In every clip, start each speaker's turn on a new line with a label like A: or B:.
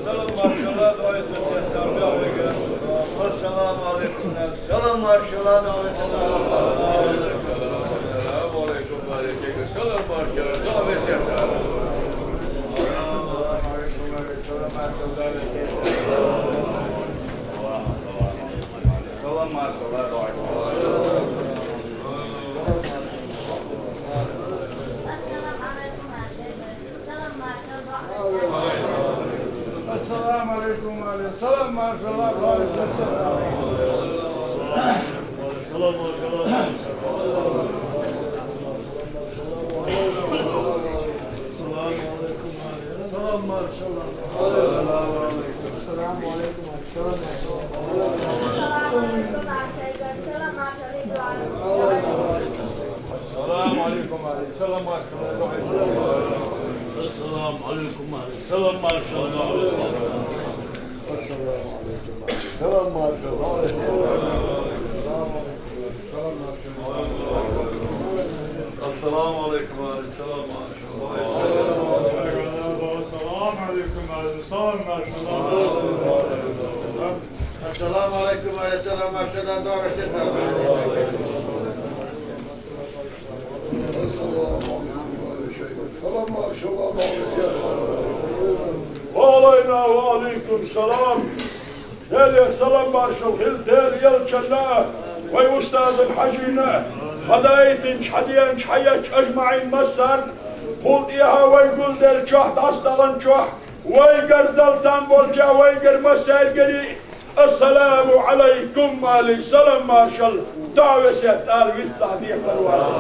A: Selam marşallah davet etsin. Esselamu aleyküm. Selam marşallah davet etsin. Selamu aleyküm. Selam marşallah davet etsin. Selam marşallah davet etsin.
B: السلام عليكم وعليكم السلام ما شاء الله بارك الله
C: السلام ما شاء الله
B: السلام ما شاء الله السلام عليكم السلام السلام عليكم السلام ما شاء الله
C: السلام عليكم السلام ما شاء الله
B: السلام ما شاء الله
A: السلام عليكم. السلام عليكم.
B: السلام عليكم السلام ما شاء الله السلام ما شاء الله
C: وعلينا وعليكم السلام. دير سلام مارشال هيل دير يلكنا ويستاذ الحجينا هدايتنش حديانش حياتش أجمعين مسار قلت إيها ويقول دير جهد أصدلن جهد ويقردل تنبولجا ويقر مسائل قري السلام عليكم علي سلام مارشال دعوة سيطال ويطلع دي خلوات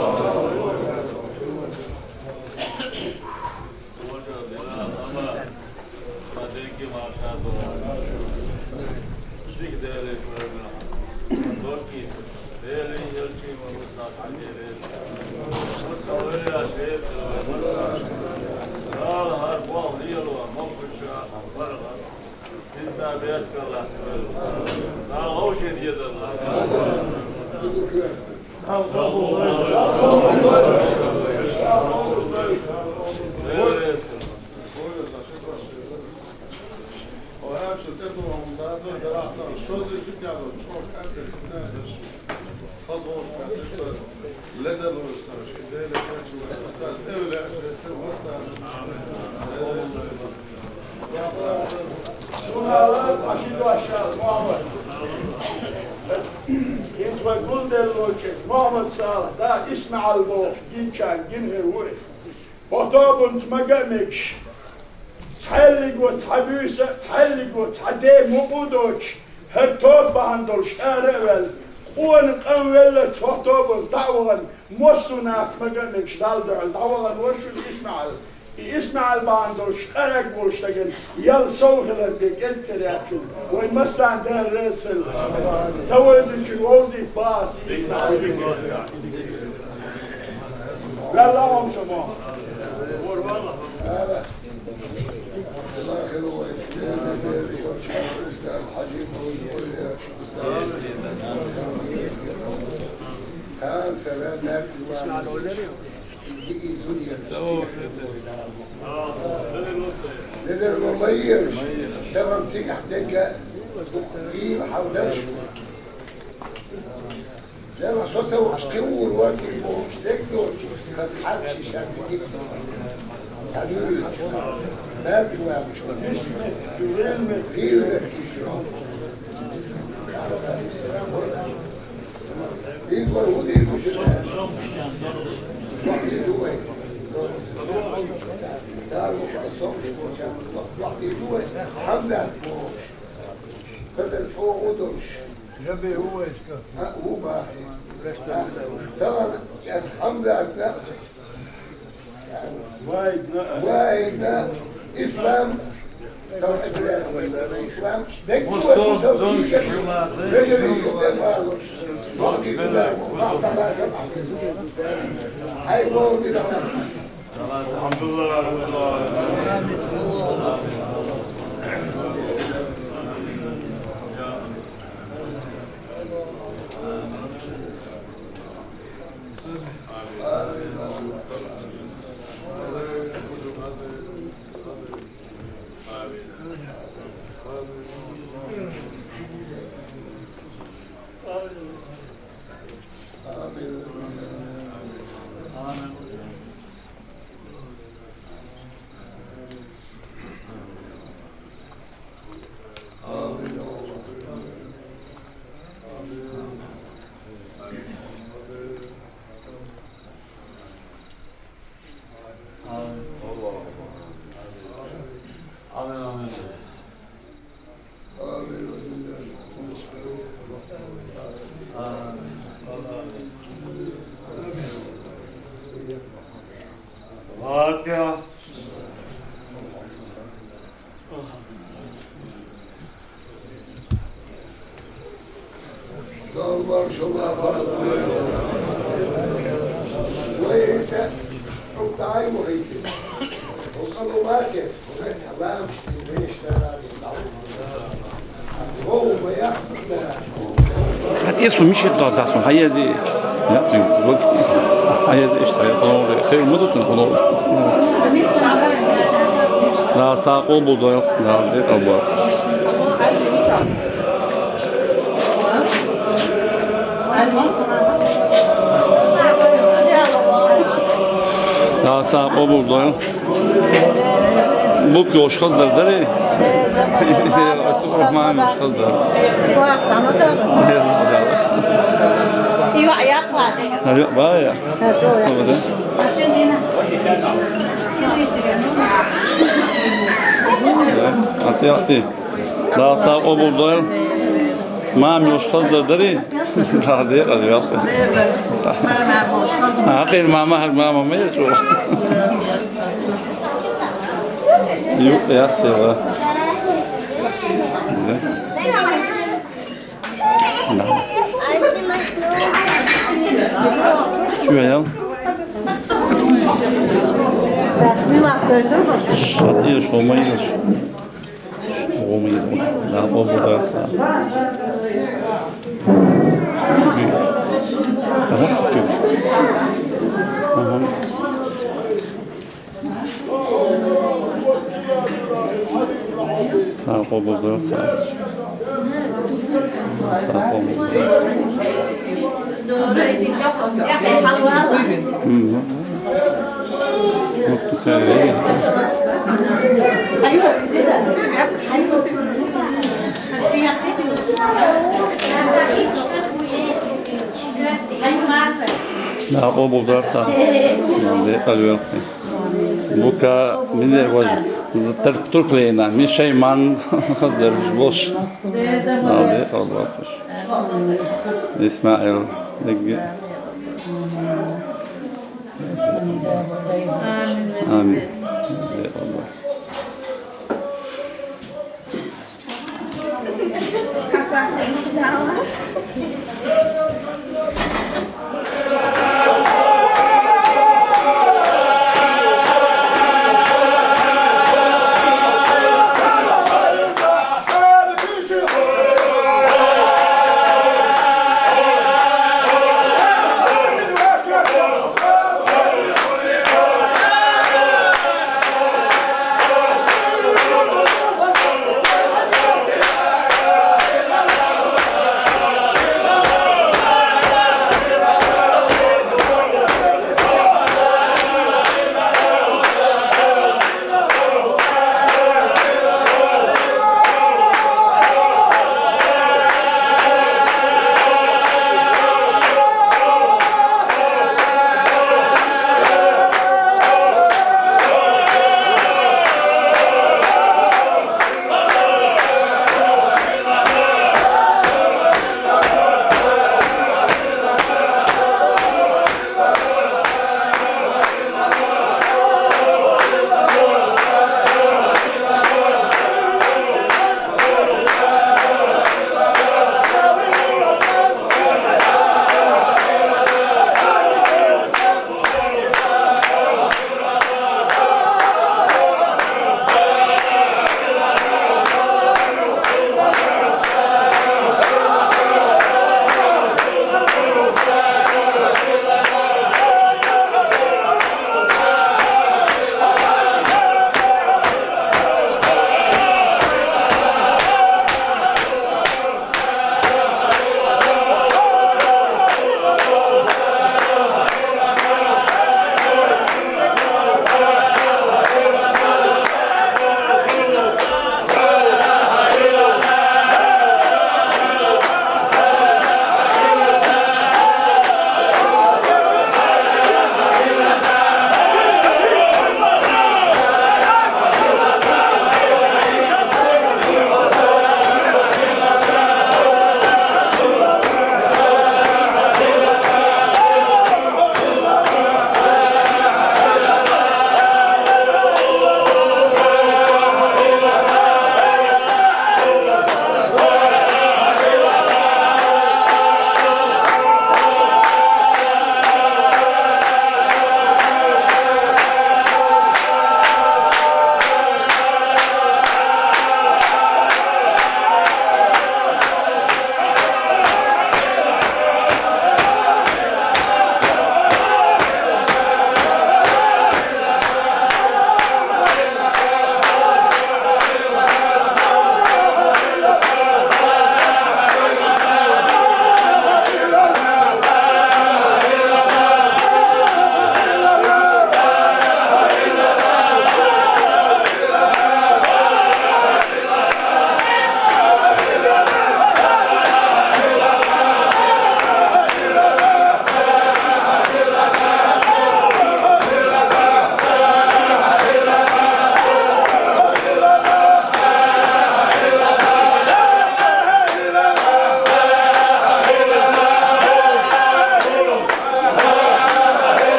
C: محمد صالح دا اسمع البوح جين كان جين هروي بطابن تمقامكش تحلق وتحبيسة تحلق وتحدي مبودوش هرتوت بهندلش أرول قوان قويلة تفطوبن دعوغن موسو ناس مقامكش دالدعل دعوغن ورشو اسمع الباندوش أرق بوشتغن يل سوهلر ديك اذكر يأكل ويمسان دار رسل تويدك الوضي باس اسمع لا لا هم سموه
B: نقدر نغير تمام سيح دقة قيم حودش لما صوصه وحشكور واسي بوش دكتور كاس حدش يشتغل كده تعالوا ما في وامش اسمه غير تشرب يقول هو دي مش حملة بدل فوق ودرش جنبي هو يسكت هو باحي طبعا يا حملة وايد اسلام توحيد الاسلام دكتور توحيد
C: الحمد لله رب العالمين.
D: Fatiha.
E: Dallar şunlar fazla. Bu ise çok daha iyi bu ise. O kadar var ki, bu ne tamam işte ne işler o bu ya.
F: هذه اسمه مش الدعسون هي زي يعني وقت هي زي إيش خير خير مدرسة خلاص لا ساقو بودايف لا ده أبغى لا ساقو بودايف بوك يوش خزدر دري أسمع ما يوش خزدر
G: Yok ayak var.
F: Yok bayağı. Sonra Ati. Daha sağ o buldu. Mam yoşkazdır dedi. Daha değil arıyor. Akil mama her mama mı yaşıyor? Yok ya seva. Şuraya.
G: Şaşını baktırdın mı?
F: Şadiye şomayız. Olmayız. Daha o burada sağ. Tamam. Tamam. Daha o burada sağ. Sağ olmayız. Mutlu kayıyor.
G: Ayuh, tidak.
F: Daha o burada sağ. Nerede kalıyor? Bu ka millet var. Türkleyinden bir şey man derviş boş. Nerede Allah koş. İsmail. Amin. Allah.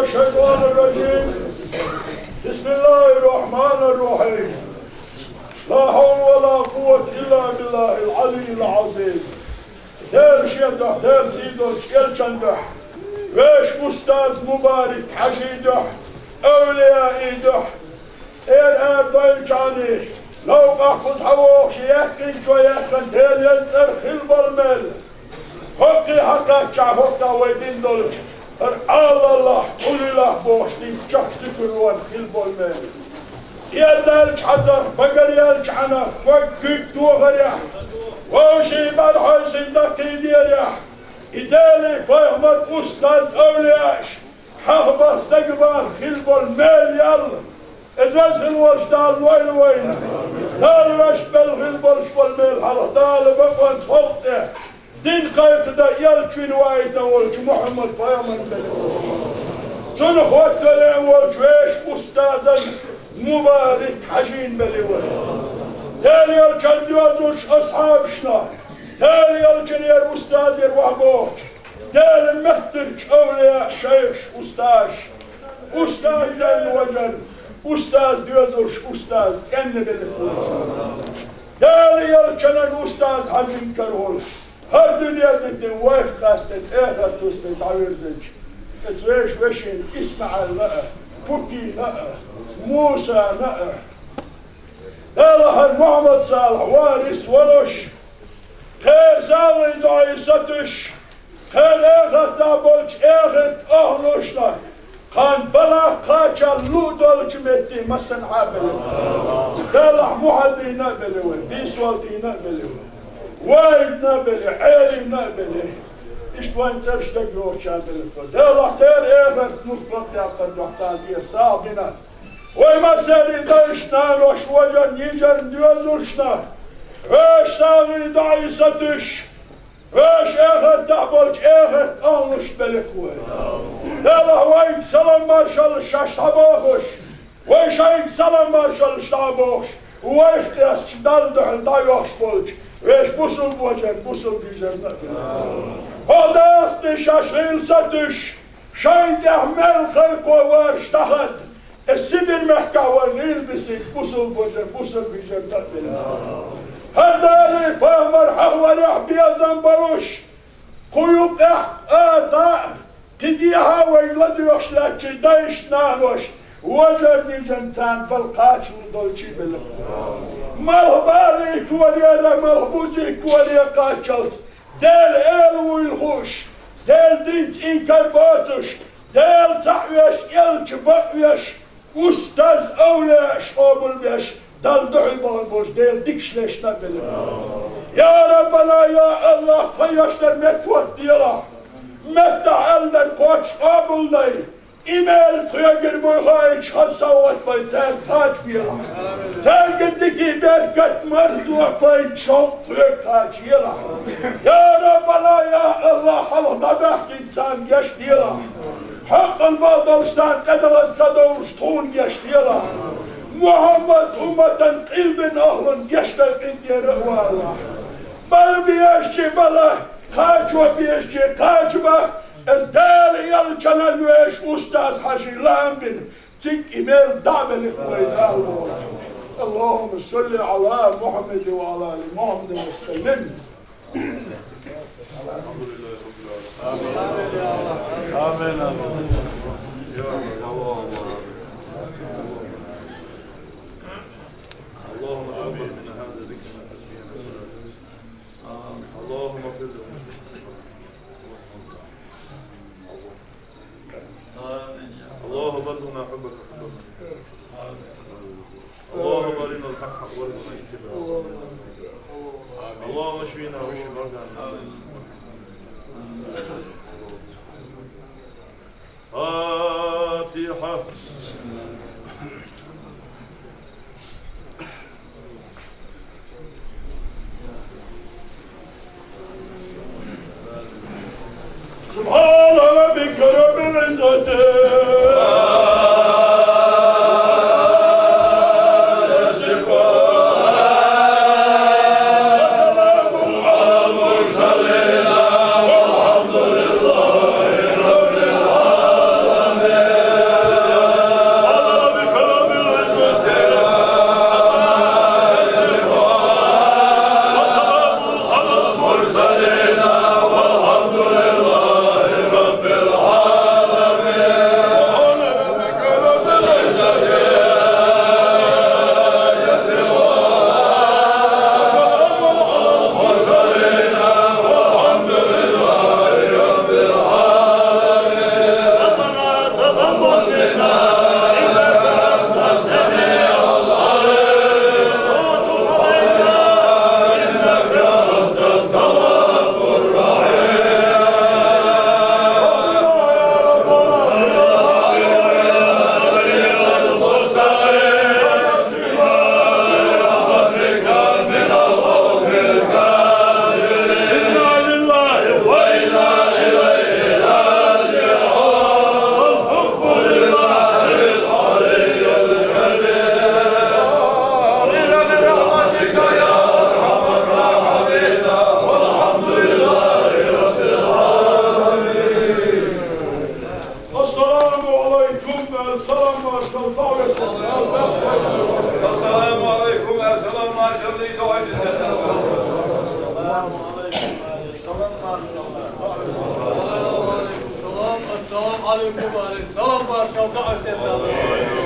C: الشيطان الرجيم بسم الله الرحمن الرحيم لا حول ولا قوة إلا بالله العلي العظيم دير شيدح دير سيدوش يلشندح ويش أستاذ مبارك حشيدح أولياء إيدح ضيلشاني لو أحفظ حووش يحكي شويحكن دير ينتر خلب المل حقي حقك شعفقتا ويدين دولش الله قل الله بوش لي شخص كروان خلب المل يدالش حذر بقر يالش عنا وقك دوغريح وشي برحي سندقي ديريح إدالي فيهمر أستاذ أولياش حهبر تقبر خلب المال يلا إدرس الوجدال وين دال وشبل خلبر شبل حرق دال بقوان تفلته دين قايق دا يلشين وايدا والش محمد فيهمر بلي سنخوات لين والش ويش أستاذ مبارك حجين بليوي تالي يلجن دوزوش أصحاب شنا تالي يلجن ير أستاذ يروحبوش تالي المهترج أولياء شيخ أستاذ جن وجن أستاذ دوزوش أستاذ تن بليوي تالي يلجن الأستاذ حجين كرهول هر دنيا دكتن ويف قاستن إيخر تستن تعويرزج اتويش وشين إسماعيل لأ فكي لأ موسى نأه دالها محمد صالح وارث ولش خير ساوي دعيستش خير اخت دابلش اخت اهلوشنا خان بلا قاچا لودولش متي مسن عابل دالح محدي نابلوي بيسوالتي نابلوي وايد نابلي عيلي نابلي اشتوان ترشتك يوش عابل دالح تير اخت نطلق يابتر جحتان دير صابنا ويمسالي دايشنا وش وجن يجر ديوزوشنا وش ساغي دايستش وش اخر دعبولش اخر اغلش بلكوي دالا ويك سلام مارشال شاشتابوخش ويش ايك سلام مارشال شتابوخش ويش قياس دالدحل دايوخش بولش ويش بوصل بوجن بوصل بيجن هذا استي شاشغيل ستش شايد احمل خلق وارشتحد السبر محكا والغير بسيك بوصل بوجن بوصل بيجن هذا اللي فهمر حوالي بيزن بروش قيوب اعطاء تديها ويلد يخشلك دايش نانوش وجرني جنتان بالقاتش ودولشي بالله مرهباليك وليانا مرهبوزيك وليا قاتشل ديل ايلو ويلخوش ديل دينت انكر باتش ديل تعويش يلج بقويش أستاذ أولياء شعب البيش دل دعي بالبوش ديل ديكش ليش نبلي يا ربنا يا الله فيشتر متوت ديلا متع ألنا قوش قابلني إيميل تغير بغايش خصوات بيتان تاج بيلا تاج ديكي بركة مرزوة بيت شوق تاج يلا يا ربنا يا الله حلو طبح إنسان يش ديلا حق الباطلستان قدر الصدور شطون يشتيلا محمد أمة قلب أهل يشتاق يا الله بل بيشي بلا قاجوة بيشي قاجبة ازدال يلجنا نويش أستاذ حجي لامبن تك إيميل دعمل إخوة اللهم صل على محمد وعلى آل محمد وسلم
A: آمين اللهم آمين من هذا الذكر اللهم اغفر لهم اللهم ارزقنا حبك اللهم ارنا الحق حق وارزقنا اتباعه اللهم اشفينا واشف مرضانا فاتحة سبحان ربك رب العزة
C: آمين عليكم السلام مارشال دعوة
D: السلام عليكم السلام مارشال لي دعوة السلام عليكم السلام مارشال دعوة